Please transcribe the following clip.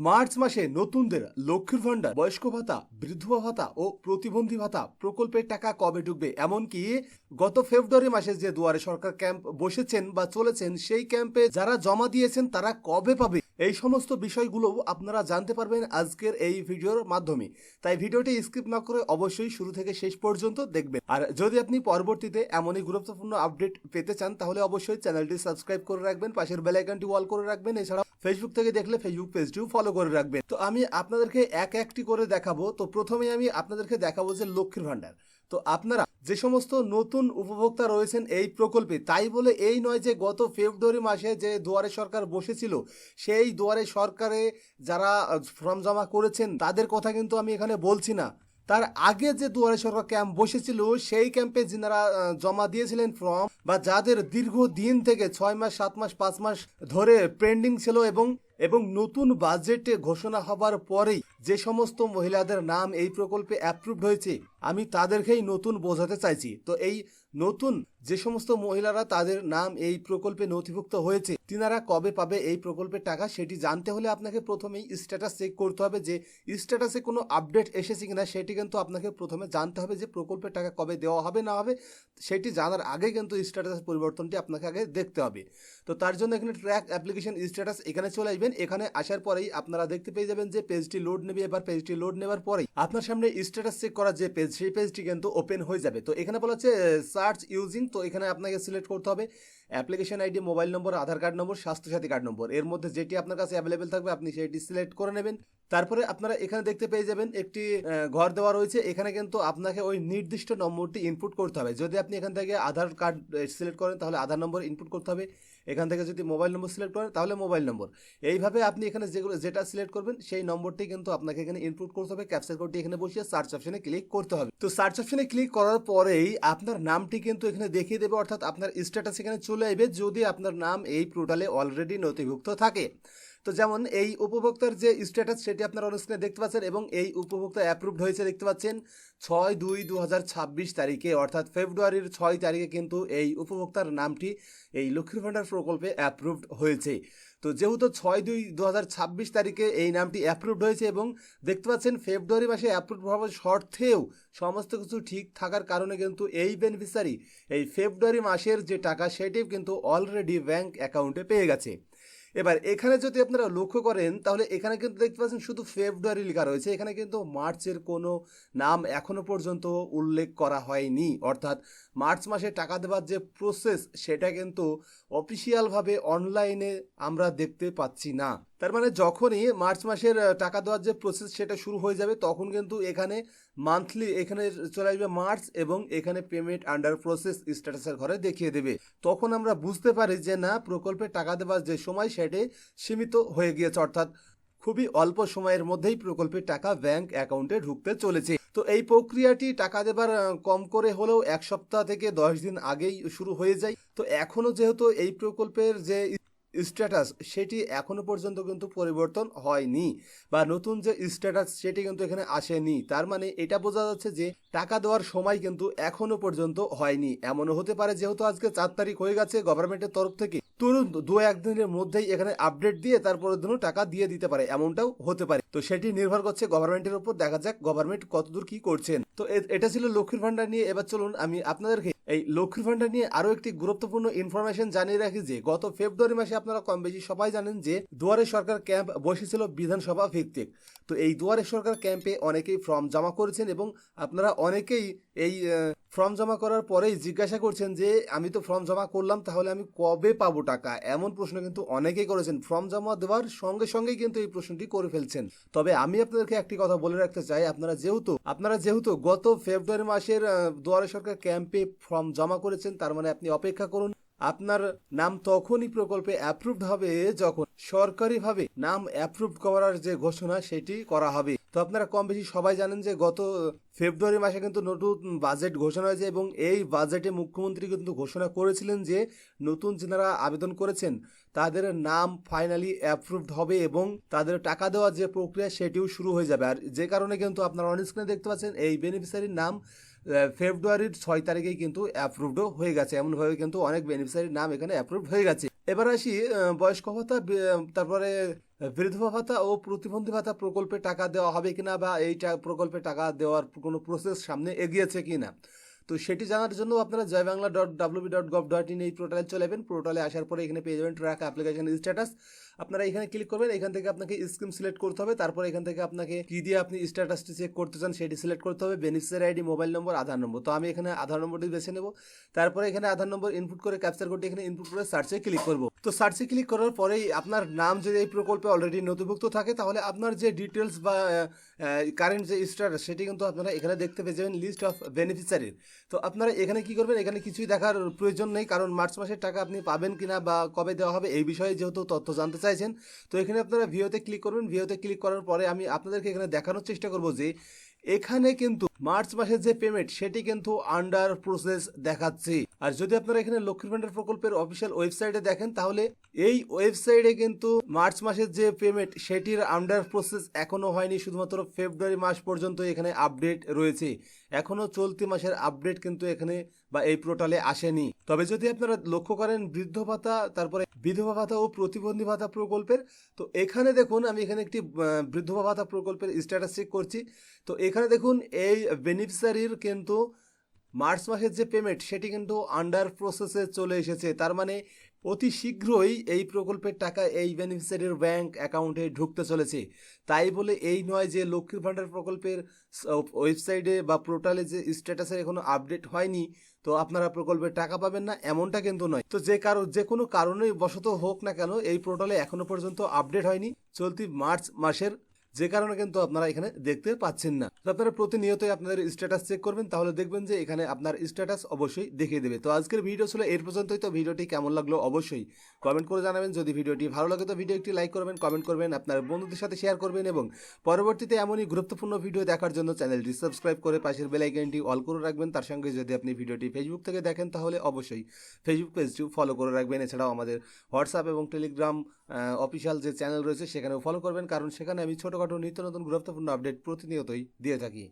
March মাসে নতুনদের লক্ষ্মীর ভান্ডার, বয়স্ক ভাতা, বৃদ্ধ ভাতা ও প্রতিবন্ধী ভাতা প্রকল্পের টাকা কবে ঢুকবে, এমনকি গত ফেব্রুয়ারি মাসে যে দুয়ারে সরকার ক্যাম্প বসেছেন বা চলেছেন সেই ক্যাম্পে যারা জমা দিয়েছেন তারা কবে পাবে, এই সমস্ত বিষয়গুলো আপনারা জানতে পারবেন আজকের এই ভিডিওর মাধ্যমে। তাই ভিডিওটি স্কিপ না করে অবশ্যই শুরু থেকে শেষ পর্যন্ত দেখবেন। আর যদি আপনি পরবর্তীতে এমনই গুরুত্বপূর্ণ আপডেট পেতে চান তাহলে অবশ্যই চ্যানেলটি সাবস্ক্রাইব করে রাখবেন, পাশের বেল আইকনটি অল করে রাখবেন। এছাড়াও ফেসবুক থেকে দেখলে ফেসবুক পেজটিও ফলো করে রাখবেন। তো আমি আপনাদেরকে এক একটি করে দেখাবো। তো প্রথমে আমি আপনাদেরকে দেখাবো যে লক্ষ্মীর ভান্ডার। তো আপনারা যে সমস্ত নতুন উপভোক্তা রয়েছেন এই প্রকল্পে, তাই বলে এই নয় যে গত ফেব্রুয়ারি মাসে যে দুয়ারে সরকার বসেছিল সেই দুয়ারে সরকারে যারা ফর্ম জমা করেছেন তাদের কথা কিন্তু আমি এখানে বলছি না। তার আগে যে দুয়ারে সরকার ক্যাম্প বসেছিল সেই ক্যাম্পে যারা জমা দিয়েছিলেন ফর্ম, বা যাদের দীর্ঘদিন থেকে 6 মাস 7 মাস 5 মাস ধরে পেন্ডিং ছিল, এবং নতুন বাজেটে ঘোষণা হবার পরেই যে সমস্ত মহিলাদের নাম এই প্রকল্পে অ্যাপ্রুভড হয়েছে আমি তাদেরকেই নতুন বোঝাতে চাইছি। তো এই নতুন যে সমস্ত মহিলারা তাদের নাম এই প্রকল্পে নথিভুক্ত হয়েছে তিনারা কবে পাবে এই প্রকল্পের টাকা, সেটি জানতে হলে আপনাকে প্রথমেই স্ট্যাটাস চেক করতে হবে যে স্ট্যাটাসে কোনো আপডেট এসেছে কিনা। সেটি কিন্তু আপনাকে প্রথমে জানতে হবে যে প্রকল্পের টাকা কবে দেওয়া হবে না হবে, সেটি জানার আগে কিন্তু স্ট্যাটাসের পরিবর্তনটি আপনাকে আগে দেখতে হবে। তো তার জন্য এখানে ট্র্যাক অ্যাপ্লিকেশন স্ট্যাটাস এখানে চলে আসবেন। এখানে আসার পরেই আপনারা দেখতে পেয়ে যাবেন যে পেজটি লোড নেবে। এবার পেজটি লোড নেবার পরেই আপনার সামনে স্ট্যাটাস চেক করার যে পেজ সেই পেজটি কিন্তু ওপেন হয়ে যাবে। তো এখানে বলা হচ্ছে সার্চ ইউজিং। তো এখানে আপনাকে সিলেক্ট করতে হবে application ID, mobile number, Aadhaar card number, Swasthya Sathi card number, এর মধ্যে যেটি আপনার কাছে অ্যাভেলেবেল থাকবে আপনি সেটি সিলেক্ট করে নেবেন। তারপরে আপনারা এখানে দেখতে পেয়ে যাবেন একটি ঘর দেওয়া রয়েছে। এখানে কিন্তু আপনাকে ওই নির্দিষ্ট নম্বরটি ইনপুট করতে হবে। যদি আপনি এখান থেকে আধার কার্ড সিলেক্ট করেন তাহলে আধার নম্বর ইনপুট করতে হবে। এখান থেকে যদি মোবাইল নম্বর সিলেক্ট করেন তাহলে মোবাইল নম্বর। এইভাবে আপনি এখানে যেটা সিলেক্ট করবেন সেই নম্বরটি কিন্তু আপনাকে এখানে ইনপুট করতে হবে। ক্যাপচার কোডটি এখানে বসিয়ে সার্চ অপশনে ক্লিক করতে হবে। তো সার্চ অপশনে ক্লিক করার পরেই আপনার নামটি কিন্তু এখানে দেখিয়ে দেবে, অর্থাৎ আপনার স্ট্যাটাস এখানে চলে আসবে যদি আপনার নাম এই পোর্টালে অলরেডি নথিভুক্ত থাকে। তো যেমন এই উপভোক্তার যে স্ট্যাটাস সেটি আপনারা অন স্ক্রিনে দেখতে পাচ্ছেন, এবং এই উপভোক্তা অ্যাপ্রুভড হয়েছে দেখতে পাচ্ছেন 6/2/2026 তারিখে, অর্থাৎ ফেব্রুয়ারির 6 তারিখে কিন্তু এই উপভোক্তার নামটি এই লক্ষ্মীর ভান্ডার প্রকল্পে অ্যাপ্রুভড হয়েছে। তো যেহেতু 6/2/2026 তারিখে এই নামটি অ্যাপ্রুভড হয়েছে এবং দেখতে পাচ্ছেন ফেব্রুয়ারি মাসে অ্যাপ্রুভ হওয়ার শর্তেও সমস্ত কিছু ঠিক থাকার কারণে কিন্তু এই বেনিফিশিয়ারি এই ফেব্রুয়ারি মাসের যে টাকা সেটিও কিন্তু অলরেডি ব্যাংক অ্যাকাউন্টে পেয়ে গেছে। এবার এখানে যদি আপনারা লক্ষ্য করেন তাহলে এখানে কিন্তু দেখতে পাচ্ছেন শুধু ফেব্রুয়ারি লেখা রয়েছে, এখানে কিন্তু মার্চের কোনো নাম এখনো পর্যন্ত উল্লেখ করা হয়নি। অর্থাৎ মার্চ মাসে টাকা দেওয়ার যে প্রসেস সেটা কিন্তু অফিসিয়ালভাবে অনলাইনে আমরা দেখতে পাচ্ছি না। তার মানে যখনই মার্চ মাসের টাকা দেওয়ার যে প্রসেস সেটা শুরু হয়ে যাবে তখন কিন্তু এখানে মান্থলি এখানে চলে আসবে মার্চ, এবং এখানে পেমেন্ট আন্ডার প্রসেস স্ট্যাটাসের ঘরে দেখিয়ে দেবে। তখন আমরা বুঝতে পারি যে না, প্রকল্পে টাকা দেওয়ার যে সময় সেটি সীমিত হয়ে গিয়েছে, অর্থাৎ খুবই অল্প সময়ের মধ্যেই প্রকল্পের টাকা ব্যাংক অ্যাকাউন্টে ঢুকতে চলেছে। তো এই প্রক্রিয়াটি টাকা দেবার কম করে হলেও 1 সপ্তাহ থেকে 10 দিন আগেই শুরু হয়ে যায়। তো এখনো যেহেতু এই প্রকল্পের যে স্ট্যাটাস সেটি এখনো পর্যন্ত কিন্তু পরিবর্তন হয়নি, বা নতুন যে স্ট্যাটাস সেটি কিন্তু এখানে আসেনি। তার মানে এটা বোঝা যাচ্ছে যে টাকা দেওয়ার সময় কিন্তু এখনো পর্যন্ত হয়নি। এমনও হতে পারে যেহেতু আজকে 4 তারিখ হয়ে গেছে গভর্নমেন্টের তরফ থেকে তুরন্ত 2-1 দিনের মধ্যেই এখানে আপডেট দিয়ে তারপরের দিনও টাকা দিয়ে দিতে পারে, এমনটাও হতে পারে। তো সেটি নির্ভর করছে গভর্নমেন্টের উপর। দেখা যাক গভর্নমেন্ট কতদূর কি করছেন। তো এটা ছিল লক্ষ্মীর ভান্ডার নিয়ে। এবার চলুন আমি আপনাদেরকে এই লক্ষ্মীর ভান্ডার নিয়ে আরো একটি গুরুত্বপূর্ণ ইনফরমেশন জানিয়ে রাখি যে গত ফেব্রুয়ারি মাসে আপনারা কম বেশি সবাই জানেন যে দুয়ারে সরকার ক্যাম্প বসেছিল বিধানসভা ভিত্তিক। তো এই দুয়ারে সরকার ক্যাম্পে অনেকেই ফর্ম জমা করেছেন, এবং আপনারা অনেকেই এই ফর্ম জমা করার পরেই জিজ্ঞাসা করছেন যে আমি তো ফর্ম জমা করলাম তাহলে আমি কবে পাবো টাকা, এমন প্রশ্ন কিন্তু অনেকেই করেছেন। ফর্ম জমা দেওয়ার সঙ্গে সঙ্গেই কিন্তু এই প্রশ্নটি করে ফেলছেন। তবে আমি আপনাদেরকে একটি কথা বলে রাখতে চাই, আপনারা যেহেতু গত ফেব্রুয়ারি মাসের দুয়ারে সরকার ক্যাম্পে ফর্ম জমা করেছেন, তার মানে আপনি অপেক্ষা করুন। আপনার নাম তখনই প্রকল্পে অ্যাপ্রুভড হবে যখন সরকারিভাবে নাম অ্যাপ্রুভ করার যে ঘোষণা সেটি করা হবে। তো আপনারা কম বেশি সবাই জানেন যে গত ফেব্রুয়ারি মাসে কিন্তু নতুন বাজেট ঘোষণা হয়েছে, এবং এই বাজেটে মুখ্যমন্ত্রী কিন্তু ঘোষণা করেছিলেন যে নতুন যারা আবেদন করেছেন তাদের নাম ফাইনালি অ্যাপ্রুভড হবে এবং তাদের টাকা দেওয়ার যে প্রক্রিয়া সেটিও শুরু হয়ে যাবে। আর যে কারণে কিন্তু আপনারা অন স্ক্রিনে দেখতে পাচ্ছেন এই বেনিফিশিয়ারির নাম ফেব্রুয়ারির 6 তারিখেই কিন্তু অ্যাপ্রুভডও হয়ে গেছে। এমনভাবে কিন্তু অনেক বেনিফিশিয়ারির নাম এখানে অ্যাপ্রুভড হয়ে গেছে। এবার আসি বয়স্ক ভাতা, তারপরে বিধবা ভাতা ও প্রতিবন্ধী ভাতা প্রকল্পে টাকা দেওয়া হবে কিনা, বা এইটা প্রকল্পে টাকা দেওয়ার কোনো প্রসেস সামনে এগিয়েছে কিনা। তো সেটি জানার জন্য আপনারা jayabangla.wb.gov.in এই পোর্টালে চলে যাবেন। পোর্টালে আসার পরে এখানে পেয়ে যাবেন ট্র্যাক অ্যাপ্লিকেশন স্ট্যাটাস। আপনারা এখানে ক্লিক করবেন, এখান থেকে আপনাকে স্কিম সিলেক্ট করতে হবে, তারপরে এখান থেকে আপনাকে কি দিয়ে আপনি স্ট্যাটাসটি চেক করতে চান সেটি সিলেক্ট করতে হবে, বেনিফিশিয়ারি আইডি, মোবাইল নম্বর, আধার নম্বর। তো আমি এখানে আধার নম্বরটি বেছে নেব। তারপরে এখানে আধার নম্বর ইনপুট করে ক্যাপচার কোডটি এখানে ইনপুট করে সার্চে ক্লিক করব। তো সার্চে ক্লিক করার পরেই আপনার নাম যদি এই প্রকল্পে অলরেডি নথিভুক্ত থাকে তাহলে আপনার যে ডিটেলস বা কারেন্ট যে স্ট্যাটাস সেটি কিন্তু আপনারা এখানে দেখতে পেয়ে যাবেন, লিস্ট অফ বেনিফিশিয়ারির। তো আপনারা এখানে কি করবেন, এখানে কিছুই দেখার প্রয়োজন নেই, কারণ মার্চ মাসের টাকা আপনি পাবেন কিনা বা কবে দেওয়া হবে এই বিষয়ে যেহেতু তথ্য জানতে চাইছেন। তো এখানে আপনারা ভিওতে ক্লিক করবেন। ভিওতে ক্লিক করার পরে আমি আপনাদেরকে এখানে দেখানোর চেষ্টা করব যে এখানে কিন্তু মার্চ মাসের যে পেমেন্ট সেটি কিন্তু আন্ডার প্রসেস দেখাচ্ছে। আর যদি আপনারা এখানে লক্ষ্মীর ভান্ডার প্রকল্পের অফিসিয়াল ওয়েবসাইটে দেখেন তাহলে এই ওয়েবসাইটে কিন্তু মার্চ মাসের যে পেমেন্ট সেটির আন্ডার প্রসেস এখনো হয়নি, শুধুমাত্র ফেব্রুয়ারি মাস পর্যন্ত এখানে আপডেট রয়েছে। এখনো চলতি মাসের আপডেট কিন্তু এখানে বা এই পোর্টালে আসেনি। তবে যদি আপনারা লক্ষ্য করেন বৃদ্ধ ভাতা, তারপরে বিধবা ভাতা ও প্রতিবন্ধী ভাতা প্রকল্পের, তো এখানে দেখুন আমি এখানে একটি বৃদ্ধবা ভাতা প্রকল্পের স্ট্যাটাস চেক করছি। তো এখানে দেখুন এই বেনিফিশিয়ারির কিন্তু মার্চ মাসের যে পেমেন্ট সেটি কিন্তু আন্ডার প্রসেসে চলে এসেছে। তার মানে অতি শীঘ্রই এই প্রকল্পের টাকা এই বেনিফিশিয়ারির ব্যাংক অ্যাকাউন্টে ঢুকতে চলেছে। তাই বলে এই নয় যে লক্ষ্মীর ভান্ডার প্রকল্পের ওয়েবসাইটে বা পোর্টালে যে স্ট্যাটাসে এখনো আপডেট হয়নি তো আপনারা প্রকল্পের টাকা পাবেন না, এমনটা কিন্তু নয়। তো যে কোনো কারণেই বশত হোক না কেন এই পোর্টালে এখনো পর্যন্ত আপডেট হয়নি চলতি মার্চ মাসের, যে কারণে কিন্তু আপনারা এখানে দেখতে পাচ্ছেন না। তো আপনারা প্রতিনিয়তই আপনাদের স্ট্যাটাস চেক করবেন, তাহলে দেখবেন যে এখানে আপনার স্ট্যাটাস অবশ্যই দেখিয়ে দেবে। তো আজকের ভিডিও ছিল এর পর্যন্তই। তো ভিডিওটি কেমন লাগলো অবশ্যই কমেন্ট করে জানাবেন। যদি ভিডিওটি ভালো লাগে তো ভিডিও একটি লাইক করবেন, কমেন্ট করবেন, আপনার বন্ধুদের সাথে শেয়ার করবেন এবং পরবর্তীতে এমনই গুরুত্বপূর্ণ ভিডিও দেখার জন্য চ্যানেলটি সাবস্ক্রাইব করে পাশের বেল আইকনটি অল করে রাখবেন। তার সঙ্গে যদি আপনি ভিডিওটি ফেসবুক থেকে দেখেন তাহলে অবশ্যই ফেসবুক পেজটিও ফলো করে রাখবেন। এছাড়াও আমাদের হোয়াটসঅ্যাপ এবং টেলিগ্রাম অফিসিয়াল যে চ্যানেল রয়েছে সেখানেও ফলো করবেন, কারণ সেখানে আমি ছোটোখাটো নিত্য নতুন গুরুত্বপূর্ণ আপডেট প্রতিনিয়তই দিয়ে থাকি।